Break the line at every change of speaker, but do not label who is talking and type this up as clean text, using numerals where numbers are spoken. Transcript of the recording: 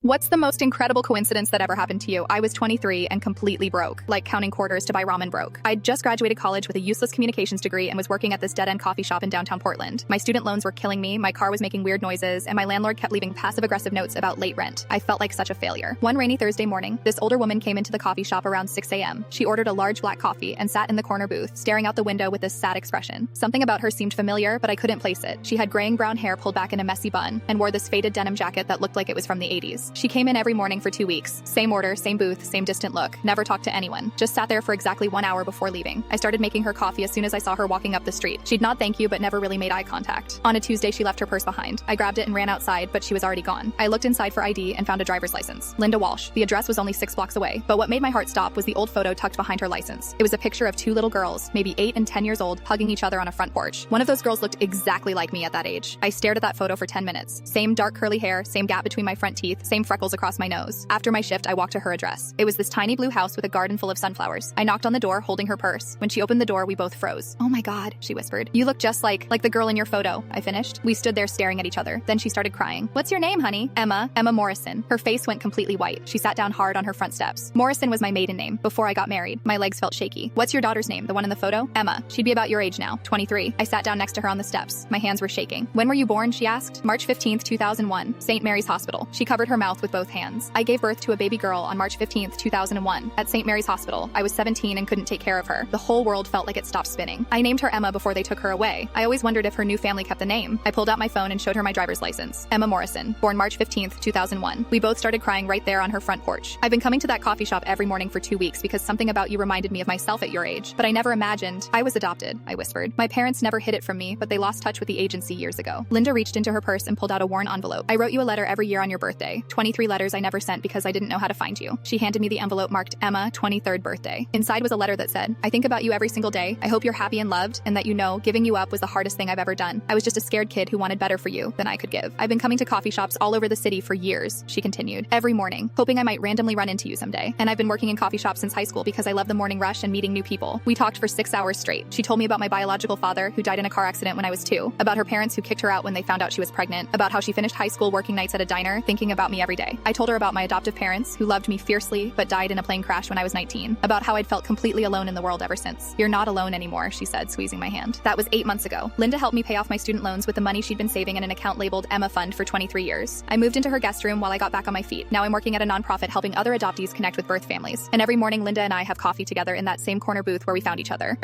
What's the most incredible coincidence that ever happened to you? I was 23 and completely broke, like counting quarters to buy ramen broke. I'd just graduated college with a useless communications degree and was working at this dead-end coffee shop in downtown Portland. My student loans were killing me, my car was making weird noises, and my landlord kept leaving passive-aggressive notes about late rent. I felt like such a failure. One rainy Thursday morning, this older woman came into the coffee shop around 6 a.m. She ordered a large black coffee and sat in the corner booth, staring out the window with this sad expression. Something about her seemed familiar, but I couldn't place it. She had graying brown hair pulled back in a messy bun and wore this faded denim jacket that looked like it was from the 80s. She came in every morning for 2 weeks. Same order, same booth, same distant look. Never talked to anyone. Just sat there for exactly 1 hour before leaving. I started making her coffee as soon as I saw her walking up the street. She'd nod thank you, but never really made eye contact. On a Tuesday, she left her purse behind. I grabbed it and ran outside, but she was already gone. I looked inside for ID and found a driver's license. Linda Walsh. The address was only 6 blocks away, but what made my heart stop was the old photo tucked behind her license. It was a picture of 2 little girls, maybe 8 and 10 years old, hugging each other on a front porch. One of those girls looked exactly like me at that age. I stared at that photo for 10 minutes. Same dark curly hair, same gap between my front teeth, same freckles across my nose. After my shift, I walked to her address. It was this tiny blue house with a garden full of sunflowers. I knocked on the door, holding her purse. When she opened the door, we both froze. "Oh my God," she whispered. "You look just like the girl in your photo." I finished. We stood there staring at each other. Then she started crying. "What's your name, honey?" "Emma Morrison." Her face went completely white. She sat down hard on her front steps. Morrison was my maiden name. Before I got married, my legs felt shaky. "What's your daughter's name, the one in the photo?" "Emma. She'd be about your age now, 23. I sat down next to her on the steps. My hands were shaking. "When were you born?" she asked. "March 15th, 2001, St. Mary's Hospital." She covered her mouth with both hands. "I gave birth to a baby girl on March 15th, 2001, at St. Mary's Hospital. I was 17 and couldn't take care of her. The whole world felt like it stopped spinning. I named her Emma before they took her away. I always wondered if her new family kept the name." I pulled out my phone and showed her my driver's license. Emma Morrison, born March 15th, 2001. We both started crying right there on her front porch. "I've been coming to that coffee shop every morning for 2 weeks because something about you reminded me of myself at your age. But I never imagined I was adopted," I whispered. "My parents never hid it from me, but they lost touch with the agency years ago." Linda reached into her purse and pulled out a worn envelope. "I wrote you a letter every year on your birthday. 23 letters I never sent because I didn't know how to find you." She handed me the envelope marked Emma, 23rd birthday. Inside was a letter that said, "I think about you every single day. I hope you're happy and loved, and that you know giving you up was the hardest thing I've ever done. I was just a scared kid who wanted better for you than I could give. I've been coming to coffee shops all over the city for years," she continued, "every morning, hoping I might randomly run into you someday. And I've been working in coffee shops since high school because I love the morning rush and meeting new people." We talked for 6 hours straight. She told me about my biological father, who died in a car accident when I was 2, about her parents who kicked her out when they found out she was pregnant, about how she finished high school working nights at a diner, thinking about me every day. I told her about my adoptive parents, who loved me fiercely but died in a plane crash when I was 19, about how I'd felt completely alone in the world ever since. "You're not alone anymore," she said, squeezing my hand. That was 8 months ago. Linda helped me pay off my student loans with the money she'd been saving in an account labeled Emma Fund for 23 years. I moved into her guest room while I got back on my feet. Now I'm working at a nonprofit helping other adoptees connect with birth families. And every morning, Linda and I have coffee together in that same corner booth where we found each other.